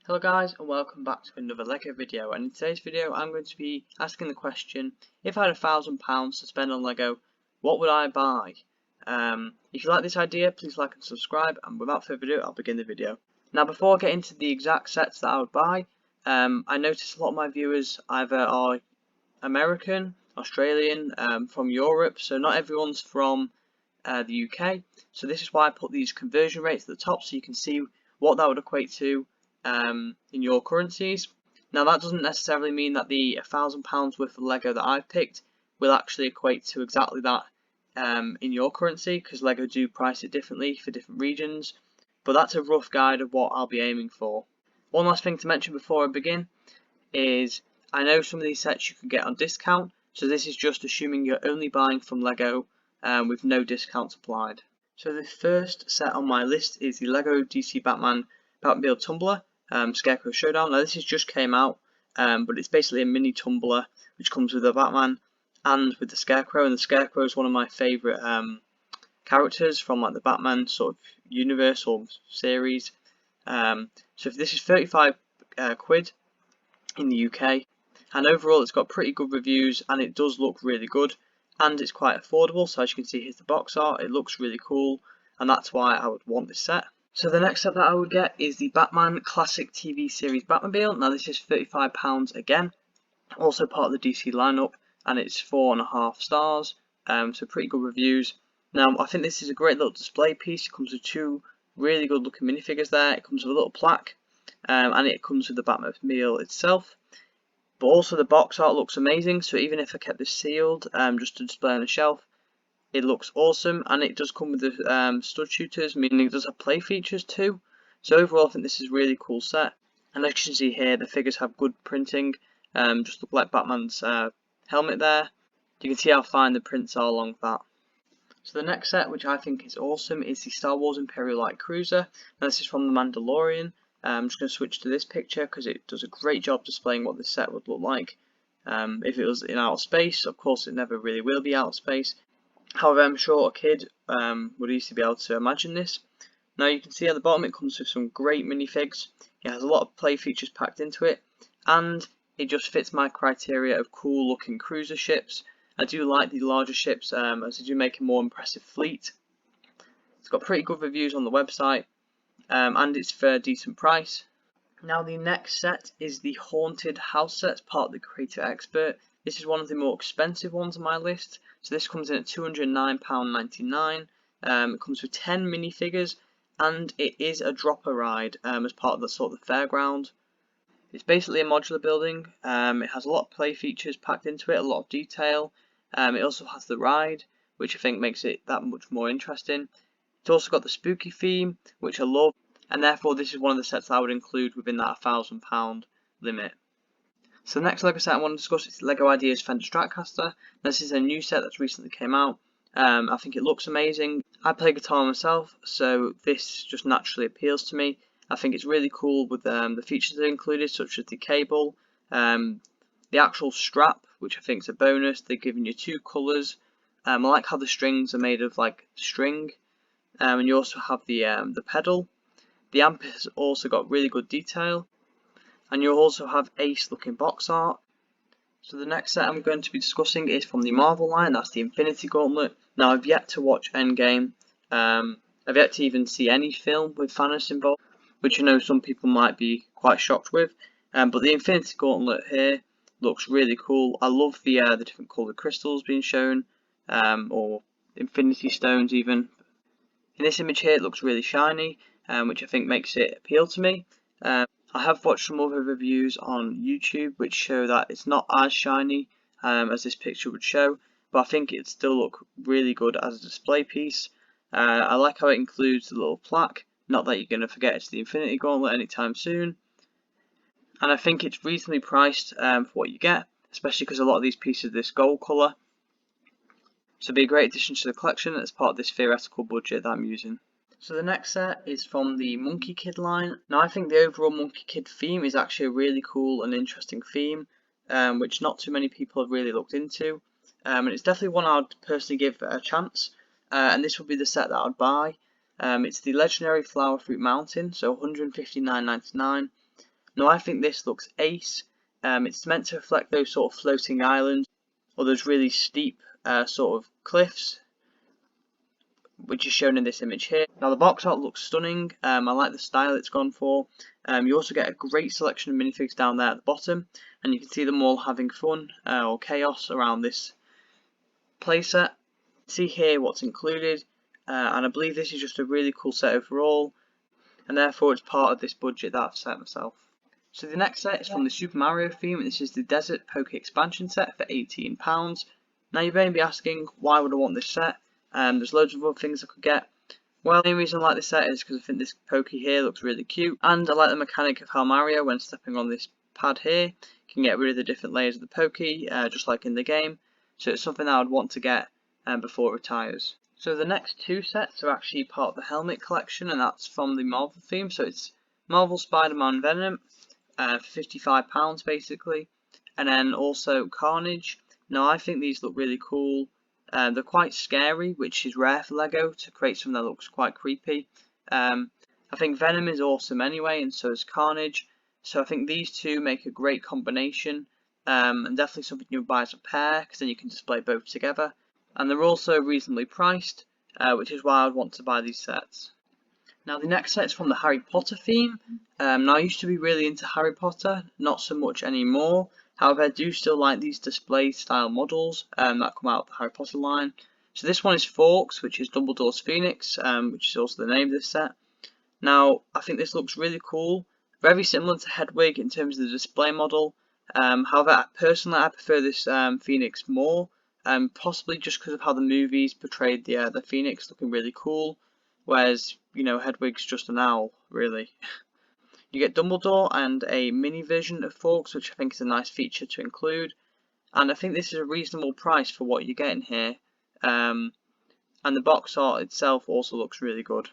Hello guys, and welcome back to another LEGO video, and in today's video I'm going to be asking the question, if I had £1,000 to spend on LEGO, what would I buy? If you like this idea, please like and subscribe, and without further ado I'll begin the video. Now before I get into the exact sets that I would buy, I noticed a lot of my viewers either are American, Australian, from Europe, so not everyone's from the UK, so this is why I put these conversion rates at the top so you can see what that would equate to in your currencies. Now that doesn't necessarily mean that the £1,000 worth of LEGO that I've picked will actually equate to exactly that in your currency, because LEGO do price it differently for different regions, but that's a rough guide of what I'll be aiming for. One last thing to mention before I begin is I know some of these sets you can get on discount, so this is just assuming you're only buying from LEGO with no discounts applied. So the first set on my list is the LEGO DC Batmobile Tumbler Scarecrow Showdown. Now this has just came out, but it's basically a mini tumbler which comes with the Batman and with the Scarecrow, and the Scarecrow is one of my favourite characters from like the Batman sort of universe or series. So if this is 35 quid in the UK, and overall it's got pretty good reviews and it does look really good, and it's quite affordable. So as you can see, here's the box art, it looks really cool, and that's why I would want this set. So the next set that I would get is the Batman Classic TV Series Batmobile. Now this is £35 again, also part of the DC lineup, and it's 4.5 stars, so pretty good reviews. Now I think this is a great little display piece. It comes with two really good looking minifigures there, it comes with a little plaque, and it comes with the Batmobile itself. But also the box art looks amazing, so even if I kept this sealed just to display on a shelf, it looks awesome, and it does come with the stud shooters, meaning it does have play features too. So overall I think this is a really cool set, and as you can see here the figures have good printing, just look like Batman's helmet there. You can see how fine the prints are along that. So the next set, which I think is awesome, is the Star Wars Imperial Light Cruiser. Now this is from The Mandalorian. I'm just going to switch to this picture because it does a great job displaying what this set would look like if it was in outer space. Of course it never really will be outer space. However, I'm sure a kid would easily be able to imagine this. Now you can see at the bottom it comes with some great minifigs. It has a lot of play features packed into it, and it just fits my criteria of cool looking cruiser ships. I do like the larger ships as they do make a more impressive fleet. It's got pretty good reviews on the website, and it's for a decent price. Now the next set is the Haunted House set, part of the Creator Expert. This is one of the more expensive ones on my list. So this comes in at £209.99. It comes with 10 minifigures, and it is a dropper ride as part of the sort of the fairground. It's basically a modular building. It has a lot of play features packed into it, a lot of detail. It also has the ride, which I think makes it that much more interesting. It's also got the spooky theme, which I love, and therefore this is one of the sets I would include within that £1,000 limit. So the next LEGO set I want to discuss is LEGO Ideas Fender Stratocaster. This is a new set that's recently came out. I think it looks amazing. I play guitar myself, so this just naturally appeals to me. I think it's really cool with the features that are included, such as the cable, the actual strap, which I think is a bonus. They're giving you two colours. I like how the strings are made of like string, and you also have the pedal. The amp has also got really good detail, and you'll also have ace looking box art. So the next set I'm going to be discussing is from the Marvel line, that's the Infinity Gauntlet. Now I've yet to watch Endgame, I've yet to even see any film with Thanos involved, which I know some people might be quite shocked with, but the Infinity Gauntlet here looks really cool. I love the different coloured crystals being shown, or Infinity Stones even. In this image here it looks really shiny, which I think makes it appeal to me. I have watched some other reviews on YouTube which show that it's not as shiny as this picture would show, but I think it still look really good as a display piece. I like how it includes the little plaque, not that you're going to forget it's the Infinity Gauntlet anytime soon, and I think it's reasonably priced for what you get, especially because a lot of these pieces are this gold colour, so it'd be a great addition to the collection as part of this theoretical budget that I'm using. So the next set is from the Monkie Kid line. Now I think the overall Monkie Kid theme is actually a really cool and interesting theme, which not too many people have really looked into, and it's definitely one I'd personally give a chance, and this would be the set that I'd buy. It's the Legendary Flower Fruit Mountain, so £159.99. Now I think this looks ace. It's meant to reflect those sort of floating islands or those really steep sort of cliffs, which is shown in this image here. Now the box art looks stunning. I like the style it's gone for. You also get a great selection of minifigs down there at the bottom, and you can see them all having fun or chaos around this playset. See here what's included, and I believe this is just a really cool set overall, and therefore it's part of this budget that I've set myself. So the next set is from the Super Mario theme. This is the Desert Poké expansion set for £18. Now you may be asking, why would I want this set? There's loads of other things I could get. Well, the main reason I like this set is because I think this Poké here looks really cute, and I like the mechanic of how Mario, when stepping on this pad here, can get rid of the different layers of the Poké, just like in the game. So it's something I would want to get before it retires. So the next two sets are actually part of the helmet collection, and that's from the Marvel theme. So it's Marvel Spider-Man Venom for £55 basically, and then also Carnage. Now I think these look really cool. They're quite scary, which is rare for LEGO to create something that looks quite creepy. I think Venom is awesome anyway, and so is Carnage. So I think these two make a great combination, and definitely something you would buy as a pair, because then you can display both together. And they're also reasonably priced, which is why I would want to buy these sets. Now the next set is from the Harry Potter theme. Now I used to be really into Harry Potter, not so much anymore. However, I do still like these display style models that come out of the Harry Potter line. So this one is Fawkes, which is Dumbledore's Phoenix, which is also the name of this set. Now I think this looks really cool, very similar to Hedwig in terms of the display model. However, personally I prefer this Phoenix more, possibly just because of how the movies portrayed the Phoenix looking really cool, whereas, you know, Hedwig's just an owl, really. You get Dumbledore and a mini version of Fawkes, which I think is a nice feature to include, and I think this is a reasonable price for what you're getting here, and the box art itself also looks really good.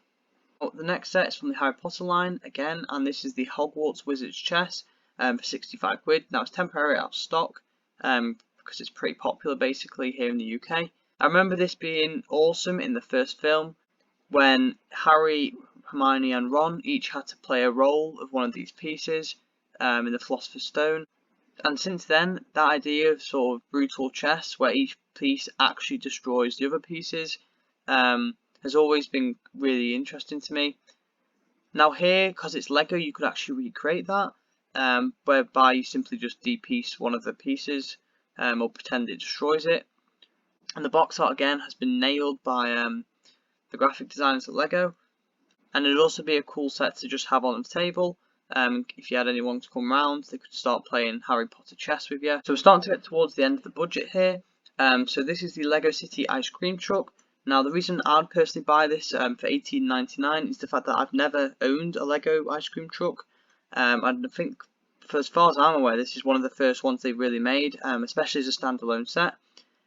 Well, the next set is from the Harry Potter line again, and this is the Hogwarts Wizard's Chess for £65. Now it's temporarily out of stock because it's pretty popular basically here in the UK. I remember this being awesome in the first film, when Harry, Hermione and Ron each had to play a role of one of these pieces in the Philosopher's Stone. And since then, that idea of sort of brutal chess, where each piece actually destroys the other pieces, has always been really interesting to me. Now here, because it's LEGO, you could actually recreate that, whereby you simply just de-piece one of the pieces or pretend it destroys it. And the box art again has been nailed by the graphic designers at LEGO, and it'd also be a cool set to just have on the table. If you had anyone to come around, they could start playing Harry Potter chess with you. So we're starting to get towards the end of the budget here. So this is the LEGO City ice cream truck. Now the reason I'd personally buy this for £18.99 is the fact that I've never owned a LEGO ice cream truck. I think, for as far as I'm aware, this is one of the first ones they've really made, especially as a standalone set.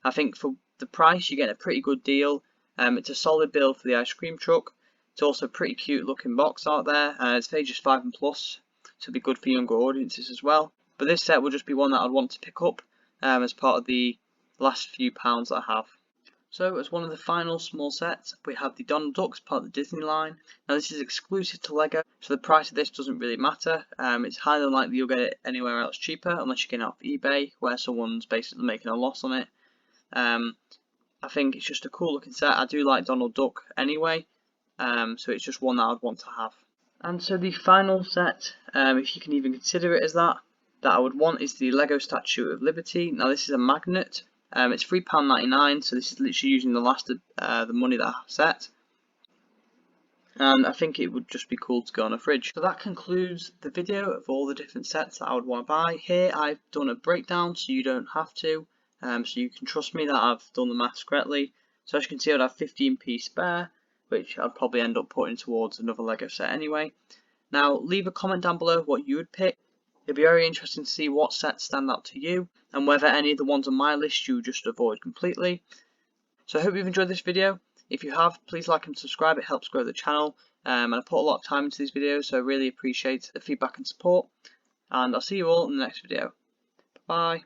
I think for the price you get a pretty good deal. It's a solid build for the ice cream truck. It's also a pretty cute looking box art there. It's ages 5 and plus, so it'll be good for younger audiences as well. But this set will just be one that I'd want to pick up as part of the last few pounds that I have. So as one of the final small sets, we have the Donald Duck as part of the Disney line. Now this is exclusive to LEGO, so the price of this doesn't really matter. It's highly unlikely you'll get it anywhere else cheaper, unless you're getting it off eBay, where someone's basically making a loss on it. I think it's just a cool looking set. I do like Donald Duck anyway, so it's just one that I'd want to have. And so the final set, if you can even consider it as that I would want is the LEGO Statue of Liberty. Now this is a magnet. It's £3.99, so this is literally using the last of the money that I have set. And I think it would just be cool to go on a fridge. So that concludes the video of all the different sets that I would want to buy. Here I've done a breakdown so you don't have to, so you can trust me that I've done the maths correctly. So as you can see, I'd have 15p spare, which I'd probably end up putting towards another LEGO set anyway. Now leave a comment down below what you would pick. It'd be very interesting to see what sets stand out to you, and whether any of the ones on my list you just avoid completely. So I hope you've enjoyed this video. If you have, please like and subscribe, it helps grow the channel. And I put a lot of time into these videos, so I really appreciate the feedback and support. And I'll see you all in the next video. Bye.